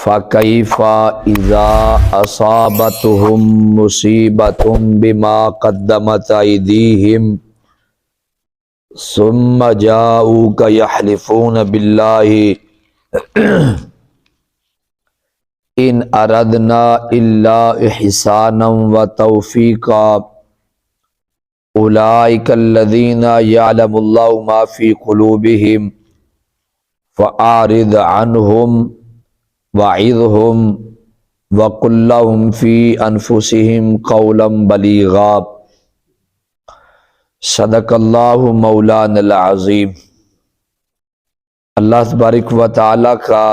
फ़कैफ़ा इज़ा असाबतहुम मुसीबतुम बिमा क़द्दमत अयदीहिम सुम्मा जाऊका यहलिफून बिल्लाहि इन अरदना इल्ला इहसानम व तौफ़ीक़ा उलाइकल्लज़ीना यअलमुल्लाहु मा फ़ी क़ुलूबिहिम फ़अरिद अन्हुम वइज़हुम वक़ुल लहुम फ़ी अनफ़ुसिहिम क़ौलन बलीग़ा। सदक़ल्लाहु मौलानल अज़ीम। अल्लाह तबारक व तआला का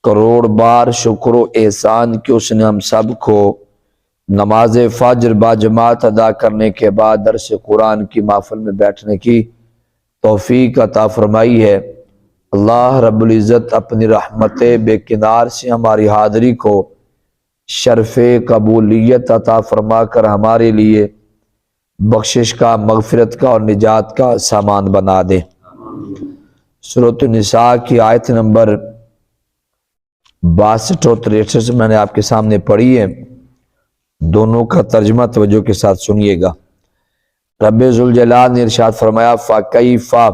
करोड़ बार शुक्र व एहसान कि उसने हम सब को नमाज फ़ज्र बाजमात अदा करने के बाद दर्स कुरान की महफ़िल में बैठने की तौफ़ीक अता फ़रमाई है। अल्लाह रब्बुल इज़्ज़त अपनी रहमत बेकिनार से हमारी हाज़री को शर्फ़े कबूलियत अता फ़रमा कर हमारे लिए बख्शिश का, मग़फ़िरत का और निजात का सामान बना दे। सूरत निसा की आयत नंबर 62 और 63 मैंने आपके सामने पढ़ी है। दोनों का तर्जुमा तवज्जो के साथ सुनिएगा। रब्बे ज़ुल जलाल ने इरशाद फरमाया, फ़कैफ़ा,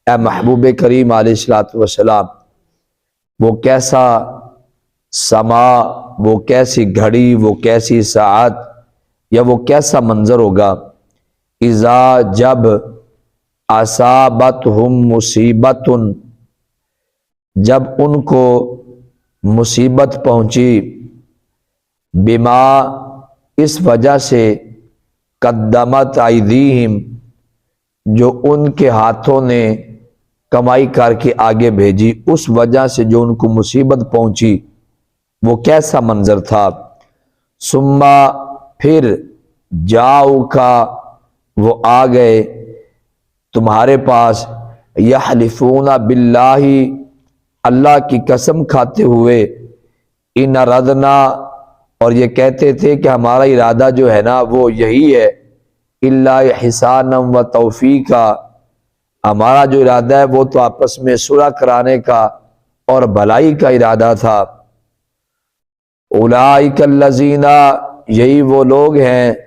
ए महबूब करीम अलैहिस्सलातु वस्सलाम, वो कैसा समा, वो कैसी घड़ी, वो कैसी साअत या वो कैसा मंजर होगा, इज़ा जब असाबतहुम मुसीबतुन, जब उनको मुसीबत पहुंची, बिमा, इस वजह से, कद्दमत अयदीहिम, जो उनके हाथों ने कमाई करके आगे भेजी, उस वजह से जो उनको मुसीबत पहुंची वो कैसा मंजर था। सुम्मा, फिर, जाओ का, वो आ गए तुम्हारे पास, यहलिफूना बिल्लाही, अल्लाह की कसम खाते हुए, इन अरदना, और ये कहते थे कि हमारा इरादा जो है ना वो यही है, इल्ला इहसानम व तौफ़ीक़ा, हमारा जो इरादा है वो तो आपस में सुलह कराने का और भलाई का इरादा था। उलाइकल्लज़ीना, यही वो लोग हैं,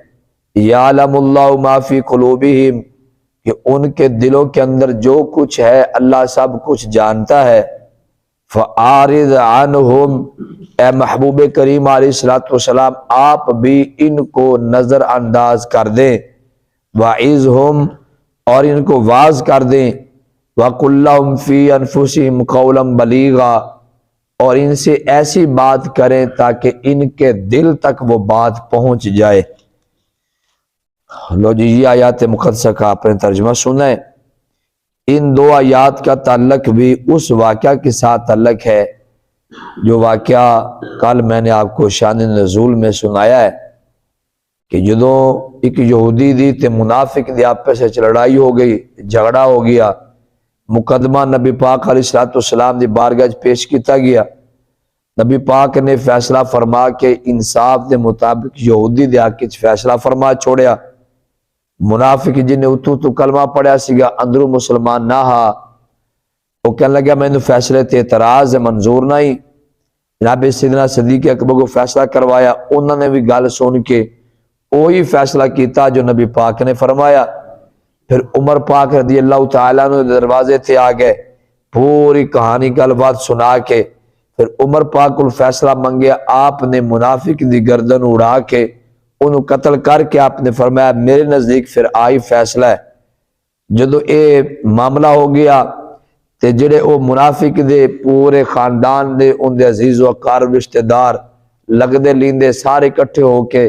यअलमुल्लाहु मा फ़ी क़ुलूबिहिम, कि उनके दिलों के अंदर जो कुछ है अल्लाह सब कुछ जानता है। फ़अरिद अन्हुम, ए महबूब करीम अलैहिस्सलातु वस्सलाम, आप भी इनको नज़रअंदाज कर दें। वइज़हुम, और इनको वाज कर दें। वक़ुल लहुम फ़ी अनफ़ुसिहिम क़ौलन बलीग़ा, और इनसे ऐसी बात करें ताकि इनके दिल तक वो बात पहुंच जाए। लो जी, ये आयात मुक़द्दसा का आपने तर्जुमा सुना है। इन दो आयात का ताल्लुक भी उस वाक़या के साथ ताल्लुक है जो वाक़या कल मैंने आपको शान नज़ूल में सुनाया है कि जदों एक यहूदी दी ते मुनाफिक दी आपस में लड़ाई हो गई, झगड़ा हो गया, मुकदमा नबी पाक अलैहिस्सलातु वस्सलाम दी बारगाह च पेश किया गया। नबी पाक ने फैसला फरमा के इंसाफ के मुताबिक यहूदी दे हक च फैसला फरमा छोड़िया। मुनाफिक जिन्हें उतू तू कलमा पढ़िया सीगा, अंदरों मुसलमान ना हा, वो कहने लगा मैंने फैसले ते एतराज है, मंजूर नहीं। जनाब सैयदना सदीक़ अकबर को फैसला करवाया, उन्होंने भी गल सुन के वही फैसला किया जो नबी पाक ने फरमाया। फिर उमर पाक रज़ी अल्लाह तआला अन्हु दरवाजे थे आ गए, पूरी कहानी गलबात सुना के फिर उमर पाक को फैसला मंगया। आपने मुनाफिक दी गर्दन उड़ा के उन्होंने कत्ल करके आपने फरमाया मेरे नज़दीक फिर आई फैसला है। जदों ये मामला हो गया तो जेड़े वो मुनाफिक दे पूरे खानदान दे उनके अजीज वकार रिश्तेदार लगदे लींदे सारे इकट्ठे होके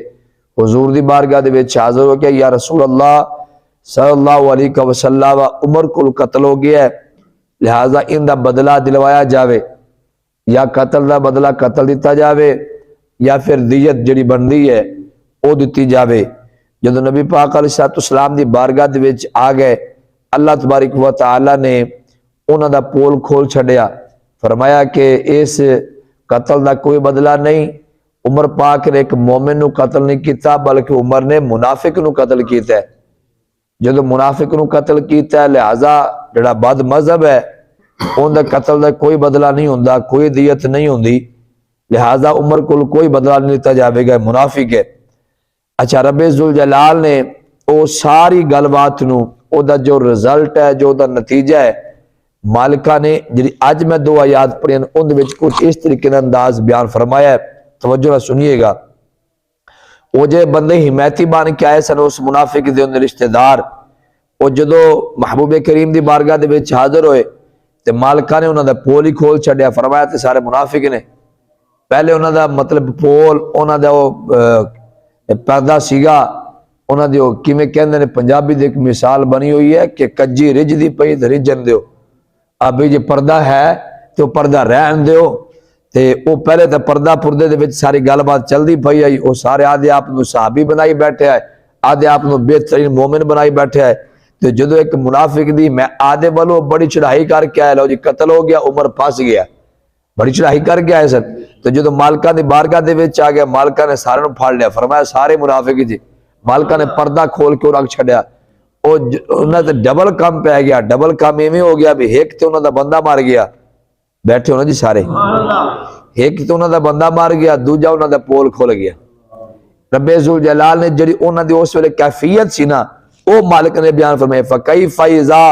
हुजूर दी बारगाह दे विच हाज़िर हो गया। या रसूल अल्लाह सल्लल्लाहु अलैहि वसल्लम, उमर को कत्ल हो गया है, लिहाजा इनका बदला दिलवाया जावे, या कत्ल का बदला कत्ल दिता जावे या फिर दियत जिहड़ी बनदी है वो दी जावे। जदों नबी पाक अलैहिस्सलातु वस्सलाम दी बारगाह दे विच आ गए, अल्लाह तबारक व तआला ने उन्हां दा पोल खोल छड़िया, फरमाया कि इस कत्ल का कोई बदला नहीं। उमर पाक ने एक मोमिन नूं कत्ल नहीं किया बल्कि उमर ने मुनाफिक नूं कत्ल किया है। जदों मुनाफिक नूं कत्ल किया, लिहाजा जिहड़ा बद मजहब है उनका कतल का कोई बदला नहीं होता, कोई दियत नहीं होती, लिहाजा उमर को कोई बदला नहीं लिता जाएगा, मुनाफिक है। अच्छा, रब्बे जुल जलाल ने वो सारी गलबात नूं ओदा जो रिजल्ट है, जो ओदा नतीजा है, मालिका ने जी अज मैं 2 आयात पढ़ियां उन विच कुछ इस तरीके का अंदाज बयान फरमाया है। तवज्जो नाल सुनिएगा। वो जे बंदे हिमायती बन के आए सन उस मुनाफिक दे उन्हें रिश्तेदार, वो जदों महबूबे करीम दी बारगाह दे विच हाजिर होए ते मालिका ने उन्हां दा पोल ही खोल छड्या। फरमाया ते सारे मुनाफिक ने। पहले उन्हां दा मतलब पोल उन्हां दा पर्दा सीगा, उन्हां दी किवें कहंदे ने पंजाबी दी एक मिसाल बनी हुई है कि कज्जी रिजदी पई ते रिजन दिओ। अभी जो पर्दा है तो पर्दा रहन दिओ। ते वो पहले तो पर्दा पुरदे दे विच सारी गलबात चलती पई आई। वो सारे आदे आप सहाबी बनाई बैठे है, आदे आप बेहतरीन मोमिन बनाई बैठे है। तो जो एक मुनाफिक दी मैं आदे वालों बड़ी चढ़ाई करके आया, लो जी कतल हो गया, उमर फस गया, बड़ी चढ़ाई करके आए सन। तो जो मालिका दी बारगाह दे विच आ गया, मालिका ने सारे फाड़ लिया। फरमाया सारे मुनाफिक जी। मालिका ने पर्दा खोल के रख छड्या। उन्होंने डबल काम पै गया। डबल काम इवें हो गया भी एक तो उन्होंने बंदा मार गया, बैठे हो ना जी सारे, एक तो उन्होंने बंदा मार गया, दूजा उन्होंने पोल खुल गया। रब्बे जुल जलाल ने जी उन्होंने उस वेले कैफियत सी ना, वो मालिक ने बयान फरमाया फकैफ़ इज़ा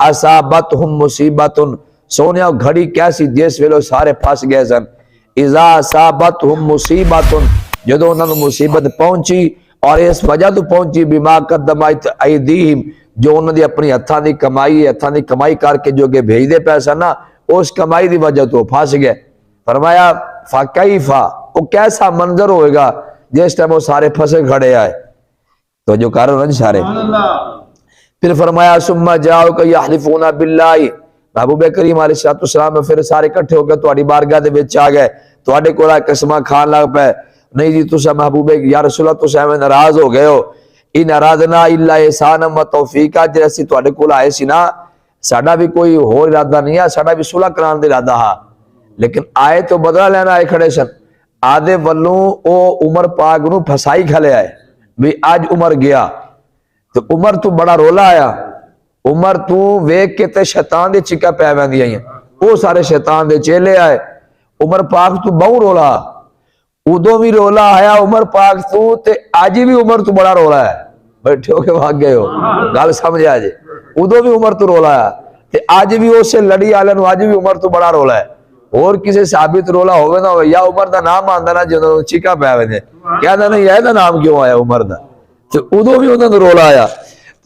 असाबतहुम मुसीबतुन, सोनिया घड़ी कैसी जिस वेले सारे फस गए सन। इज़ा असाबतहुम मुसीबतुन, जदों उन्होंने मुसीबत पहुंची और इस वजह तो पहुंची बिमा कद्दमत अयदीहिम, जो उन्होंने अपनी हत्थां दी कमाई करके जो के भेजदे पैसा ना, उस कमाई की वजह तो फस गए। फरमाया फकैफ़ा, वो कैसा मंजर होएगा जिस टाइम वो सारे फंसे खड़े आए। तो जो कारण सारे फिर फरमाया सुम्मा जाओ कि यहलिफूना बिल्लाहि, महबूबे करीम अलैहिस्सलाम फिर सारे इकट्ठे होकर तुहाडी बारगाह दे विच आ गए, तुहाडे कोल कसमां खान लग पे। नहीं जी तुसा महबूबे या रसूल तुसा एवें नाराज हो गए हो। इन अरादना इल्ला ihsanan व तौफीका, जे असीं तुहाडे कोल आए सी ना, साडा भी कोई होर इरादा नहीं है, साडा भी सुलह कराने दा इरादा हा, लेकिन आए तो बदला लेना आए खड़े सन। आदे वल्लों ओ उमर पाक नूं फसाई खले आए भी अज उमर गया। तो उमर तू बड़ा रोला आया, उमर तू वेख के ते शैतान दी चिक्का पै वैंदियां आईयां। वो सारे शैतान दे चेले आए, उमर पाक तू बहु रोला, उदों भी रोला आया उमर पाक तू ते अज भी उमर तू बड़ा रोला है। बैठे हो के भाग गए हो, गल समझ आ जे। उदों भी उमर तू रोला है ते अज भी उस लड़ी वाले नूं अज भी उमर तू बड़ा रोला है। और किसी साबित रोला होवे ना होवे, या उमर दा नाम आंदा ना जदों चिक्का पै वैंदे, कहंदा नहीं ਇਹਦਾ नाम क्यों आया उमर दा, ते उदों भी उन्हां नूं रोला आया।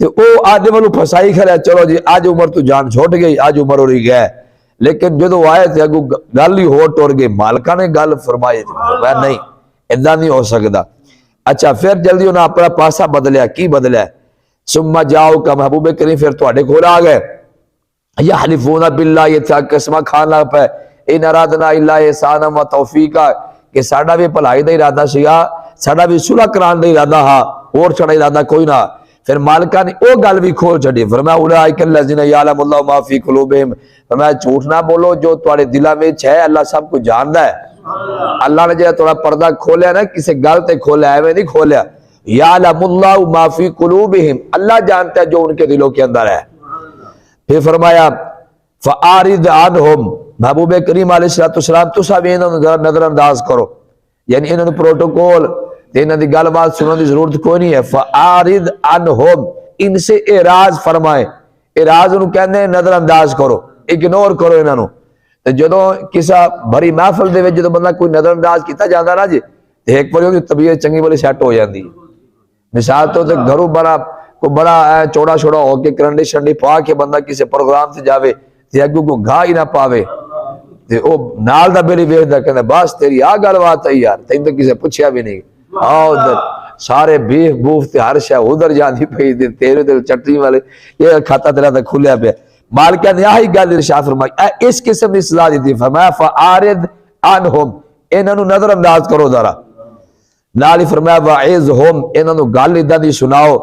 ते ओ आदे वालों फसाई खड़ा, चलो जी अज उमर तू जान छुट गई, अज उमर उड़ी गया। लेकिन जो आए थे अगू गल ही होर टुर गई। मालिका ने गल फरमाई नहीं इदा नहीं हो सकता। अच्छा फिर जल्दी उन्हें अपना पासा बदलिया। की बदलिया? सुम्मा जाओ का महबूबे करीम फिर तुहाडे कोल आ गए, यहलिफूना बिल्लाह, ये कसमां खान लग पे, इन अरादना इल्ला ihsanan व तौफीका, कि साडा भी भलाई दा इरादा सीगा, साडा भी सुलह कराने दा इरादा हा, और साडा इरादा कोई ना। फिर मालिका ने वो गल भी खोल छड़ी। फरमाया उलाइका लज़ीना यअलमुल्लाहु मा फी कुलूबिहिम, फरमाया झूठ ना बोलो, जो तुहाडे दिलां विच है अल्लाह सब कुछ जानदा है। अल्लाह ने जो थोड़ा पर्दा खोलिया ना, किसी गल ते खोलिया, एवं नहीं खोलिया। यअलमुल्लाहु मा फी कुलूबिहिम, अल्लाह जानता है जो उनके दिलों के अंदर है। फिर फरमाया फ़आरिद अन्हुम, महबूबे करीम अलैहिस्सलाम तुसा भी इन्हां नजरअंदाज करो, यानी इन्हां प्रोटोकॉल इन्हां दी गलबात सुनने की जरूरत कोई नहीं है। फ़आरिद अन्हुम, इनसे एराज फरमाए। एराज उन्होंने कहते नजरअंदाज करो, इग्नोर करो इन्हां नूं। ते जदों किसी भरी महफिल दे विच जदों बंदा कोई नजरअंदाज किया जाता ना जी, तो एक बार उसकी तबीयत चंगी वाली सैट हो जाती है। मिसाल तो घरों बड़ा चौड़ा छोड़ा होकर करंडी शंडी पा के बंदा किसी प्रोग्राम से जाए तो अगू को घा ही ना पावे, तो नाल दा बेली वेखदा कहंदा बस तेरी आ गलबात है यार, तैनूं तो किसी पूछया भी नहीं। आ उधर सारे बीफ बूफ ते हर शय उधर जाती पई, तेरे दिल चटनी वाले ये खाता तेरा तो खुलिया पे। मालिका ने यही गल इरशाद फरमाई, इस किस्म की सलाह दी। फरमाया फ़आरिद अन्हुम, इन्हां नूं नजरअंदाज करो जरा। नाल ही फरमाया वइज़हुम, इन्हां नूं गल इदां दी सुनाओ,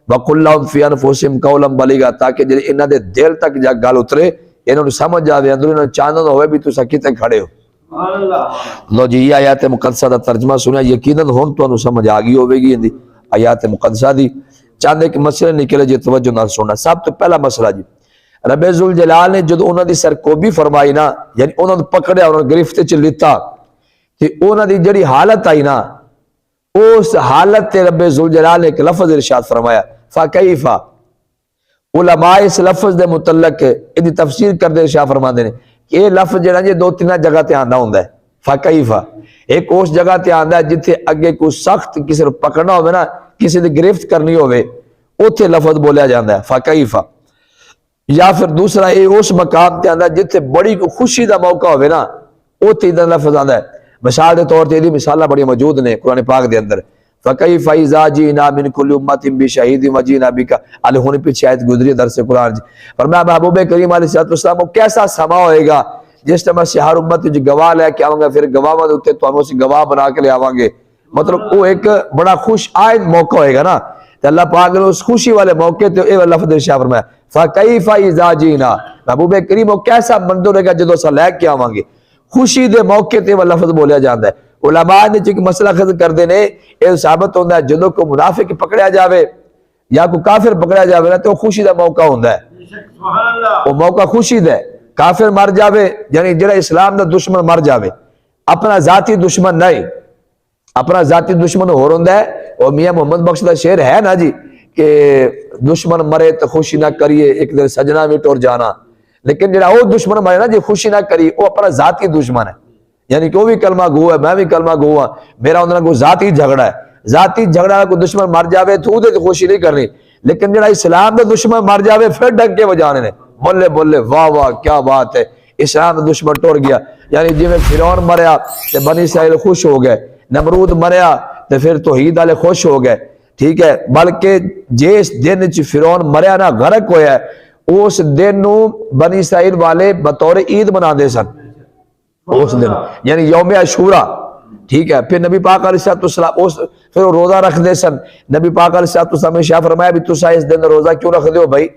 वकुल लहुम फ़ी अनफुसिहिम कौलन बलीगा, ताकि जिहड़ी इन्हां दे दिल तक जा गल उतरे, इन्हां नूं समझ आवे, अंदरों इन्हां चानन होवे भी तुसां किते खड़े हो। लो जी ये आयत मुकद्दसा दा तर्जमा सुनिया, यकीनन हुण तुहानूं समझ आ गई होवेगी इंदी आयत मुकद्दसा दी। चंद एक मसले निकले जी, तवज्जो नाल सुनना। सब तो पहला मसला जी, रब्बे जुल जलाल ने जो उन्होंने दी सरकोबी फरमाई ना, यानी उन्होंने पकड़िया, उन्होंने गिरफ्त च लिता, ते उन्होंने दी जड़ी हालत आई ना, उस हालत ते रब्बे जुल जलाल ने एक लफ्ज इरशाद फरमाया, फ़कैफ़ा। उलमा इस लफ्ज दे मुतल्लक इहदी तफसीर करदे इरशाद फरमांदे ने कि यह लफ्ज जिहड़ा जे दो तीन जगह ते आंदा हुंदा है। फ़कैफ़ा एक उस जगह ते आंदा है जिथे अगे कोई सख्त किसी को पकड़ना होवे ना, किसी की गिरफ्त करनी होवे, उत्थे लफ्ज बोलिया जाता है फ़कैफ़ा। या फिर दूसरा ये उस मकाम ते आंदा जिथे बड़ी खुशी का मौका होवे ना, उत्थे इदा लफ्ज आंदा है। मिसाल के तौर पर यदि मिसालां बड़ी मौजूद ने कुरान पाक के अंदर, फ़कैफ़ा इज़ा जीना मिन कुल्लि उम्मतिन बिशहीदिन व जीना बिका। अल हुण पीछे आयत गुजरी दरस कुरान, फरमाया महबूब करीम अलैहिस्सलाम वो कैसा समा होएगा जिस टाइम असीं हर उम्मत विच गवाह लैके आवांगे, फिर गवाहां दे उत्ते तुहानूं असीं गवाह बना के लियावांगे। मतलब वो एक बड़ा खुश आयद मौका होएगा ना, तो अल्लाह पाक ने उस खुशी वाले मौके ते ये लफ्ज़ इरशाद फरमाया फ़कैफ़ा इज़ा जीना। महबूब करीम वो कैसा मंजर होएगा जदों असीं लैके आवांगे, खुशी दे मौके ते वो लफ्ज़ बोलिया जाता है। उलमा ने एक मसला खज़ करते हैं, यह साबित होता है जदों कोई मुनाफिक पकड़िया जाए या कोई काफिर पकड़िया जाए ना, तो खुशी का मौका होता है, वो मौका खुशी का। काफिर मर जाए यानी जिहड़ा इस्लाम का दुश्मन मर जाए, अपना जाती दुश्मन नहीं, अपना जाती दुश्मन होर होंदा है। और मियां मोहम्मद बख्श का शेर है ना जी कि दुश्मन मरे तो खुशी ना करिए, एक दिन सजना भी टुर जाना। लेकिन जिहड़ा वो दुश्मन मरे ना, जो खुशी ना करी, वो अपना जाती दुश्मन है, यानी कि वो भी कलमा गो है, मैं भी कलमा गो हाँ, मेरा उन्होंने कोई जाती झगड़ा है। जाती झगड़ा कोई दुश्मन मर जाए तो उहदे ते खुशी नहीं करनी, लेकिन जिहड़ा इस्लाम का दुश्मन मर जाए फिर डंके बजाने ने, बोले बोले वाह वाह क्या बात है, इस्लाम का दुश्मन टुर गया। यानी जिवें फिरौन मरया तो बनी इस्राइल खुश हो गए, नमरूद मरया तो फिर तौहीद वाले खुश हो गए, ठीक है। बल्कि जिस दिन फिरौन मरया ना, गरक होया, उस दिन बनी इस्राइल वाले बतौर ईद मनाते सन उस दिन, यानी यौम अशूरा, ठीक है। फिर नबी पाक अलैहिस्सलाम उस फिर रोजा रखते सन। नबी पाक अलैहिस्सलाम ने शाह फरमाया भी तुसा इस दिन रोजा क्यों रखते हो भाई?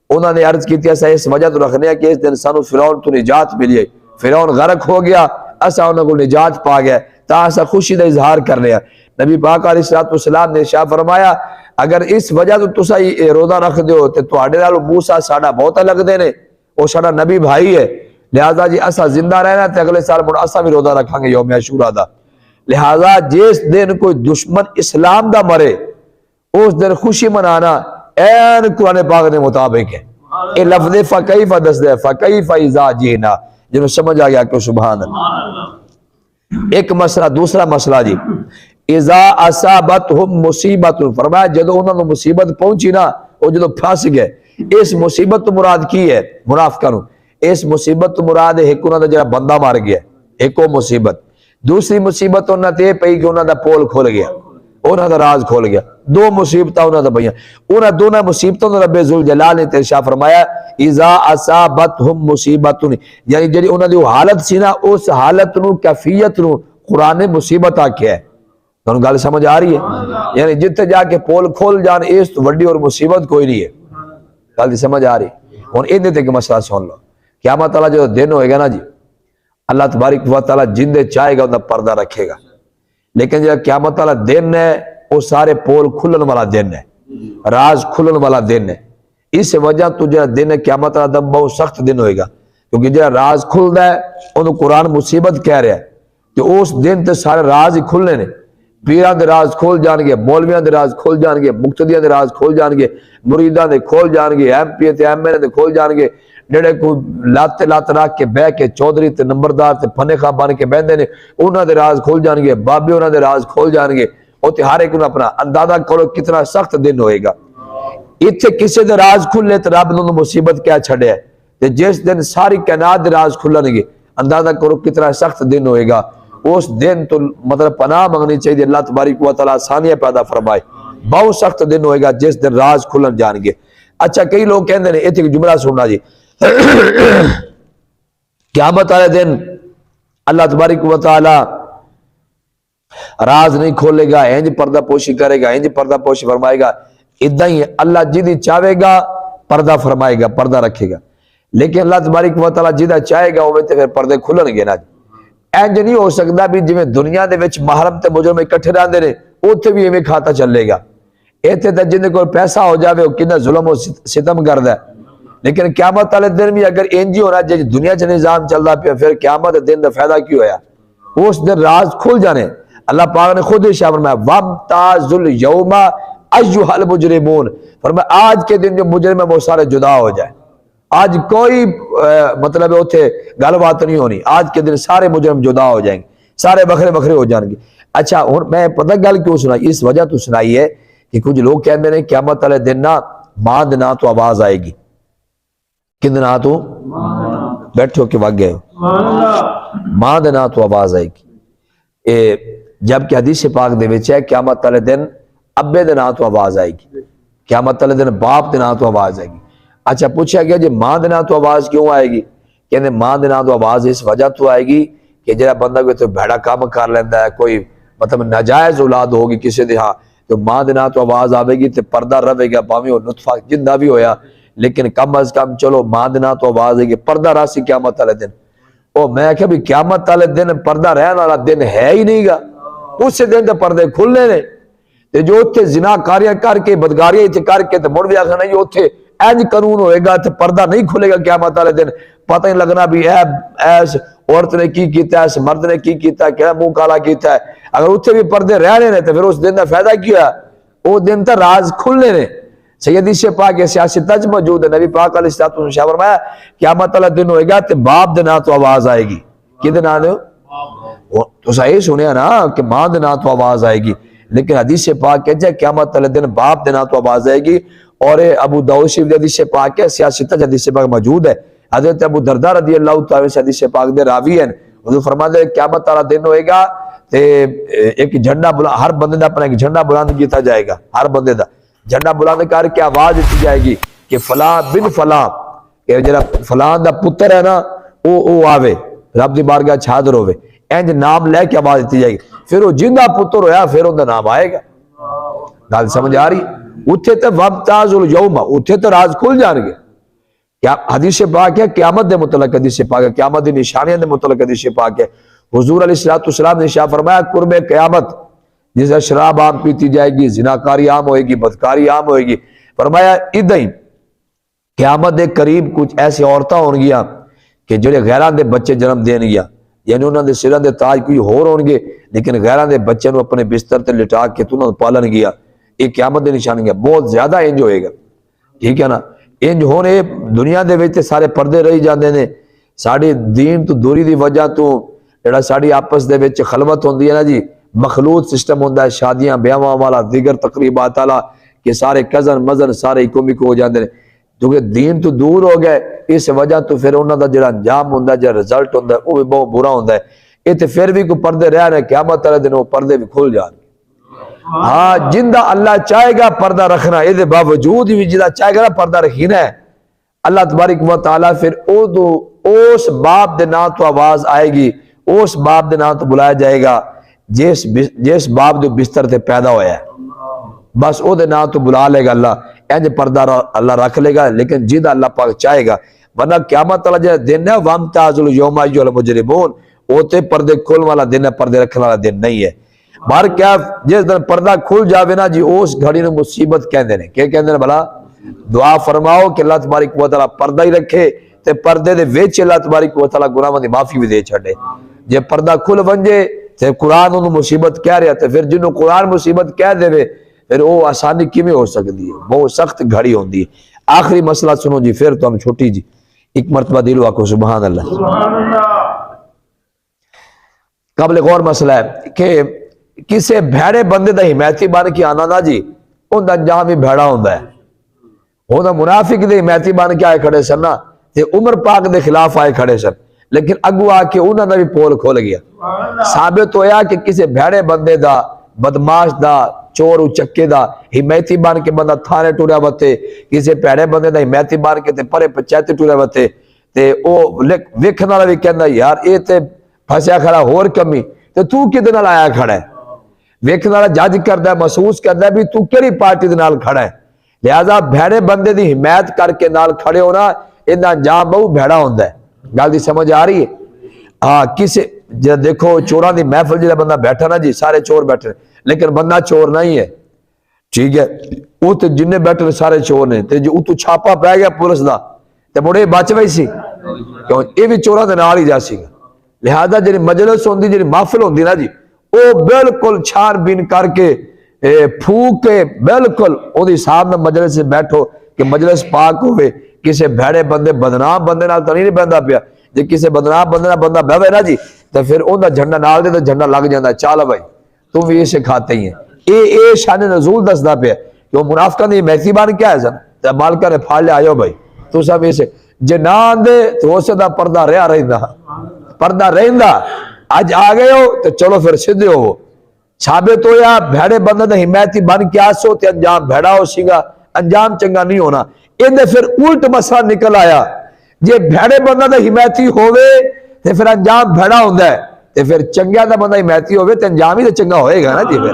उन्होंने अर्ज की इस वजह तो रखने कि इस दिन सानू फिरौन तो निजात मिली है, फिरौन गरक हो गया, असा उन्होंने को निजात पा गया, ता असा खुशी का इजहार कर रहे हैं। नबी पाक अलैहिस्सलाम ने शाह फरमाया अगर इस वजह तो तुसा रोजा रखते हो तो तुहाडे नाल मूसा साडा बहुत लगते ने, वो साडा नबी भाई है, लिहाजा जी असा जिंदा रहना तो अगले साल मुड़ असा भी रोजा रखांगे यौम अशूरा दा। लिहाजा जिस दिन कोई दुश्मन इस्लाम दा मरे उस दिन खुशी मनाना ऐन कुरान पाक के मुताबिक है। ये लफ्ज़ फ़कैफ़ा दसदा है, फ़कैफ़ा इज़ा जीना, जिन्हें समझ आ गया कि सुभान अल्लाह। एक मसला, दूसरा मसला जी, इज़ा असाबतहुम मुसीबतुन, फरमाया जदों उन्होंने मुसीबत पहुंची ना, वो जदों फंस गए। इस मुसीबत तो मुराद की है मुनाफिकां नूं, इस मुसीबत तो मुराद एक उन्होंने जिहड़ा बंदा मर गया, एक वो मुसीबत। दूसरी मुसीबत उन्होंने ते पई कि उन्होंने पोल खुल गया, उन्होंने राज खोल गया। दो मुसीबत उन्होंने पईयां, उन्होंने दोनों मुसीबतों ने रब्बे जुल जलाल ने इरशाद फरमाया इज़ा असाबतहुम मुसीबतुन, यानी जिहड़ी उन्होंने वो हालत सी ना, उस हालत नूं कैफियत नूं कुरान ने मुसीबत आख्या है। तुहानूं गल समझ आ रही है? यानी जिथे जाके पोल खोल जान, इस तो वड्डी और मुसीबत कोई नहीं है। गल समझ आ रही? हुण इहदे ते इक मसला सुन लो, क़यामत वाला जो दिन होएगा ना जी, अल्लाह तबारक व तआला जिंदे चाहेगा उनका पर्दा रखेगा, लेकिन जो क़यामत वाला दिन है वो सारे पोल खुलन वाला दिन है, राज खुलन वाला दिन है। इस वजह तो जो दिन है क़यामत वाला दिन बहुत सख्त दिन होएगा, क्योंकि जो राज खुलता है उन्होंने कुरान मुसीबत कह रहा है कि उस दिन तो सारे राज ही खुलने ने। पीरां दे राज खोल जाएंगे, मौलवियां दे राज खोल जाएंगे, मुक्तदियां दे राज खोल जाएंगे, मुरीदां दे खोल जाएंगे, MP ते MLA दे खोल जाएंगे, जेड़े कोई लाते लात रख के बह के चौधरी ते नंबरदार ते फने खा बन के बहते ने, उन्होंने दे राज खोल जाएंगे, बाबे उन्होंने दे राज खोल जाएंगे। उत्ते हर एक अपना अंदाजा करो कितना सख्त दिन होएगा। इत्थे किसी दे राज खुले तो रब ने मुसीबत क्या छड़िया, ते जिस दिन सारी कायनात दे राज खुलणगे अंदाजा करो कितना सख्त दिन होएगा। उस दिन तो मतलब पनाह मंगनी चाहिए, अल्लाह तबारक व तआला आसानियां पैदा फरमाए। बहुत सख्त दिन होएगा जिस दिन राज खुलन जाएंगे। अच्छा, कई लोग कहते हैं, इत्थे जुमला सुनना जी, क़यामत वाले दिन अल्लाह तबारक व तआला राज नहीं खोलेगा, इंज पर्दा पोशी करेगा, इंज पर्दा पोशी फरमाएगा। इदा ही अल्लाह जिदी चाहेगा पर्दा फरमाएगा, पर्दा रखेगा, लेकिन अल्लाह तबारक व तआला जिदा चाहेगा वो फिर पर्दे खुलणगे ना। इंज नहीं हो सकता भी जिवें दुनिया दे विच महरम ते मुजरम इकट्ठे रहंदे ने, उत्थे भी इवें खाता चलेगा। इत्थे तां जिंदे कोल पैसा हो जावे वो कितना जुल्म और सितम करदा है, लेकिन क़यामत वाले दिन भी अगर इंज ही होना जो दुनिया च निज़ाम चलता पे, फिर क़यामत के दिन का फायदा क्यों होया? उस दिन राज खुल जाने। अल्लाह पाक ने खुद इरशाद फरमाया वम्ताजुल यौमा अय्युहल मुजरिमून, फरमाया आज के दिन जो मुजरिम है वो सारे जुदा हो जाए। आज कोई मतलब उथे गलबात नहीं होनी, आज के दिन सारे मुजरिम जुदा हो जाएंगे, सारे बखरे बखरे हो जाएंगे। अच्छा और मैं पता गल क्यों सुनाई, इस वजह तो सुनाई है कि कुछ लोग कहते हैं क़यामत वाले दिन ना मां दे ना तो आवाज आएगी, कि ना तो बैठो के वग गए, मां दे ना तो आवाज आएगी। जबकि हदीस पाक दे विच है क़यामत वाले दिन अब्बे दे ना तो आवाज आएगी, क़यामत वाले दिन बाप दे ना तो आवाज आएगी। अच्छा पूछा गया जी मां दे ना तो आवाज क्यों आएगी? कहते मां दे ना तो आवाज इस वजह तो आएगी कि जरा बंदा कोई तो भैड़ा काम कर लेंदा है, कोई मतलब नाजायज औलाद होगी किसी दे, हाँ तो मां दे ना तो आवाज आवेगी तो पर्दा रहेगा, भावें वो नुतफा जिंदा भी होया, लेकिन कम अज कम चलो मां दे ना तो आवाज आएगी, पर्दा रासी क़यामत वाले दिन। ओ मैं क्या भी क़यामत वाले दिन पर्दा रहने वाला दिन है ही नहीं गा, उस दिन तो पर्दे खुलने ने। ते जो उत्थे जिनाकारियां करके बदकारियां इत्थे करके ते मुड़ भी आखना जी उत्थे इंज कानून होएगा ते पर्दा नहीं खुलेगा क़यामत वाले दिन, पता ही लगना भी ऐस औरत ने की कीता है, इस मर्द ने की कीता है, क्या मुंह काला कीता है। अगर उत्थे भी पर्दे रहने ने तो फिर उस दिन का फायदा क्या है? वो दिन तो राज खुलने ने। सैयद इशे पाक के सियासी तज मौजूद है, नबी पाक अलैहिस्सलातु वस्सलाम ने फरमाया क़यामत वाला दिन होएगा तो बाप दे ना तो आवाज आएगी, किदे ना दे तो सही सुनिया ना कि मां दे ना तो आवाज आएगी, लेकिन हदीस पाक कहते क़यामत वाले दिन बाप दे ना तो आवाज आएगी। और अबू दाऊद शरीफ हदीस पाक है, सियासी तज हदीस पाक मौजूद है, हजरत अबू दरदा रज़ी अल्लाह तआला हदीस पाक दे रावी हैं, वो फरमाते क़यामत वाला दिन होएगा ते एक झंडा हर बंदे दा अपना एक झंडा बुलंद किया जाएगा, हर बंदे दा झंडा बुलंद करके आवाज दी जाएगी कि फलां बिन फलां, जरा फलां दा पुत्र है ना वो आवे रब दी बारगाह च हाज़िर होवे, इंज नाम लैके आवाज दी जाएगी, फिर वो जिंदा पुत्र होया फिर उनका नाम आएगा। गल समझ आ रही? उत्थे तो वब्ताजुल यौमा, उत्थे तो राज खुल जाएंगे। क्या हदीस पाक है क़यामत दे मुतलक, हदीस पाक है क़यामत दी निशानियां दे मुतलक हदीस पाक है। हुजूर अलैहिस्सलातु वस्सलाम ने इरशाद फरमाया कुर्बे क़यामत जिसे शराब आम पीती जाएगी, जिनाकारी आम होएगी, बदकारी आम होएगी, फरमाया इदा ही क़यामत दे करीब कुछ ऐसी औरतां होणगियां कि जेड़े गैरां दे बच्चे जन्म देणगियां, यानी उन्होंने सिरां दे ताज कोई होर होणगे, लेकिन गैरां दे बच्चे नूं अपने बिस्तर ते लिटा के तो उन्होंने पालन गया। ये क़यामत दी निशानी है, बहुत ज्यादा इंज होएगा, ठीक है ना। इंज होने दुनिया दे विच सारे पर्दे रही जाते हैं, साड़ी दीन तो दूरी की वजह तो जिहड़ा साड़ी आपस दे विच खलवत होंदी है ना जी, मखलूत सिस्टम होंदा है, शादियां ब्याहां वाला दिगर तकरीबात वाला कि सारे कजन मजन सारे इको मिको हो जाते हैं, क्योंकि दीन तो दूर हो गए, इस वजह तो फिर उन्होंने जिहड़ा अंजाम होंदा है, जो रिजल्ट होंदा है, वो भी बहुत बुरा होंदा है। ये तो फिर भी कोई पर्दे रह रहे, क़यामत वाले दिन वो पर्दे भी खुल जाएंगे। हाँ जिंदा अल्लाह चाहेगा पर्दा रखना, ये बावजूद भी जिंदा चाहेगा ना पर्दा रखना है, अल्लाह तबारक व तआला फिर उस बाप दे नाम तो आवाज आएगी, उस बाप दे नाम तो बुलाया जाएगा जिस बाप जो बिस्तर से पैदा होया है, बस वो नाम तो बुला लेगा अल्लाह, इंज पर्दा अल्लाह रख लेगा। लेकिन जिदा अल्लाह पाक चाहेगा, वरना क़यामत वाला जो दिन है वम्ताजुल यौमा अय्युहल मुजरिमून, वो तो पर्दे खोलने वाला दिन है, पर्दे रखने वाला दिन नहीं है। बार क्या जिस दिन पर्दा खुल जावे ना जी, उस घड़ी ने मुसीबत कहते हैं, क्या कहते हैं भला? दुआ फरमाओ कि अल्लाह तबारक व तआला पर्दा ही रखे, ते पर्दे दे विच अल्लाह तबारक व तआला गुनाहां दी माफी भी दे छड़े। जे पर्दा खुल वंजे ते कुरान उन्हें मुसीबत कह रहा, तो फिर जिन्होंने कुरान मुसीबत कह देवे फिर वो आसानी किमें हो सकती है, बहुत सख्त घड़ी होती है। आखिरी मसला सुनो जी, फिर तो हम छोटी जी एक मरतबा दिल आखो सुभान अल्लाह। काबिल गौर मसला है कि किसी भैड़े बंदे का हिमायती बन के आना ना जी, उनका अंजाम भी भैड़ा होंदा है। वो मुनाफिक दे हिमायती बन के आए खड़े सन ना, ते उमर पाक के खिलाफ आए खड़े सन, लेकिन अगू आके उन्होंने भी पोल खोल गया। साबित होया कि किसी भैड़े बंदे का, बदमाश का, चोर उचक्के का हिमायती बन के बंदा थाने टुरिया वते, किसी भैड़े बंदे का हिमायती बन के परे पंचायती टुरिया वते, ते ओ वेखण वाला भी कहंदा यार ये ते फसिया खड़ा, होर कमी ते तू किदे नाल आया खड़ा है। वेखण वाला जज करदा, महसूस करदा भी तू केड़ी पार्टी दे नाल खड़ा है। लिहाजा भैड़े बंदे की हिमायत करके नाल खड़े होना, इहदा अंजाम बहुत भैड़ा होंदा है। गल दी समझ आ रही है? हाँ किसी देखो चोरों की महफिल जो बंदा बैठा ना जी, सारे चोर बैठे, लेकिन बंदा चोर नहीं है, ठीक है। वो तो जिन्हें बैठे सारे चोर ने, तो जो उतों छापा पै गया पुलिस का, ते मुड़े बच गई सी, क्यों ये भी चोरों के नाल ही जा सीगा। लिहाजा जी मजलिस होंदी, जी महफिल होंदी ना जी, वो बिल्कुल छानबीन करके फूक के बिल्कुल उहदे हिसाब नाल मजलिस से बैठो कि मजलिस पाक होवे। किसी भैड़े बंदे बदनाम बंदे नाल तो नहीं बहंदा पिया। जे किसी बदनाम बंदे नाल बंदा बहवे ना जी तो फिर उहदा झंडा नाल दे तो झंडा लग जाता, चल भाई तू भी इसे खाते ही है। ये शान नज़ूल दसदा पिया कि वो मुनाफिकां दी मैसी बन के आए सन ते मालका ने फाड़ लिया, आयो भाई तू सब इसे जे ना आंदे तो उस दा पर्दा रहा रहिंदा, पर्दा रहिंदा। अज आ गए हो तो चलो फिर सीधे हो। साबित होया भैड़े बंदे दा हिमायती बन के आसो ते अंजाम भैड़ा हो सीगा, अंजाम चंगा नहीं होना। इन्हें फिर उल्ट मसला निकल आया, जे भैड़े बंदा दा हिमायती होवे ते फिर अंजाम भैड़ा होंदा है, ते फिर चंगिया दा बंदा हिमायती होवे ते अंजाम ही तो चंगा होएगा ना जी। फिर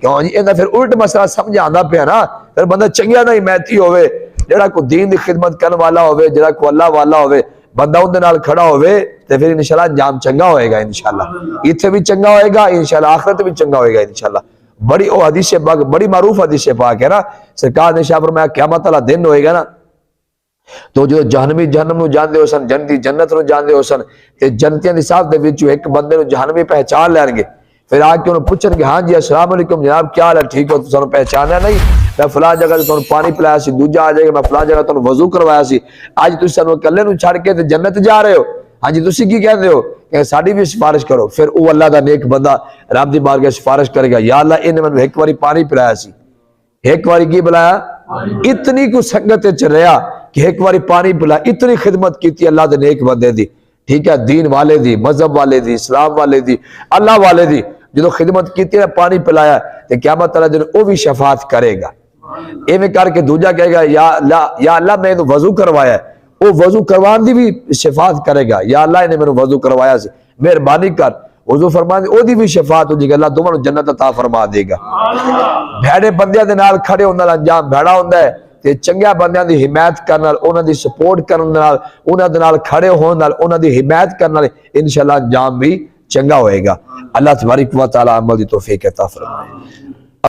क्यों जी इन्हें फिर उल्ट मसला समझ आंदा पिया ना। फिर बंदा चंगिया दा हिमायती होवे, जेड़ा को दीन दी खिदमत करने वाला होवे, जेड़ा को अल्लाह वाला होवे, बंदा उनदे नाल खड़ा होवे ते फिर इंशाल्लाह अंजाम चंगा होएगा। इंशाल्लाह इत्थे भी चंगा होएगा, इंशाल्लाह आखिरत भी चंगा होएगा इंशाल्लाह। बड़ी ओ हदीस पाक, बड़ी मारूफ हदीस पाक है ना। सरकार ने इरशाद फरमाया क़यामत वाला दिन होएगा ना तो जो जहनमी जहन्नम नूं जानदे हो सन, जन्नती जन्नत नूं जानदे हो सन, ते जन्नतियां दी साफ दे विचों एक बंदे नूं जहनमी पहचान लैणगे। फिर आके उन्हें पूछणगे, हाँ जी अस्सलाम वालेकुम जनाब क्या हाल है, ठीक हो, तुहानूं पहचानिया नहीं, मैं फलां जगह तुहानूं पानी पिलाया सी। दूजा आ जाएगा, मैं फलां जगह तुहानूं वजू करवाया सी, अज तुसीं सानूं इकल्ले नूं छड्ड के ते जन्नत जा रहे हो, हाँ जी तुसीं की कहंदे हो कि साडी भी सिफारिश करो। फिर वो अल्लाह दा नेक बंदा रब दी बारगाह सिफारिश करेगा, या अल्लाह इन्हें मैनूं एक बारी पानी पिलाया सी, एक बारी की पिलाया, इतनी को संगत च रहा कि एक बारी पानी पिला, इतनी खिदमत की अल्लाह दे नेक बंदे दी, ठीक है, दीन वाले दी, मजहब वाले दी, इस्लाम वाले दी, अल्लाह वाले दी, जो खिदमत की पानी पिलाया तो क़यामत वाला दिन वो भी शफात करेगा। इवें करके दूजा कहेगा या अल्लाह मैं इन्हें वजू करवाया, वो वजू करवाने दी भी शफात करेगा, या अल्लाह इन्हें मैंने वजू करवाया सी, मेहरबानी कर वजू फरमा दी, ओदी भी शफात हो जाएगी, अल्लाह दोवां जन्नत अता फरमा देगा। भैड़े बंदियां दे नाल खड़े होने नाल अंजाम भैड़ा होंदा है, ते चंगिया बंदियां दी हिमायत करन नाल, उन्हां दी सपोर्ट करन नाल, उन्हां दे नाल खड़े होण नाल, उन्हां दी हिमायत करन नाल इंशाअल्लाह अंजाम भी चंगा होएगा। अल्लाह तबारक व तआला अमल दी तौफीक अता फरमाए।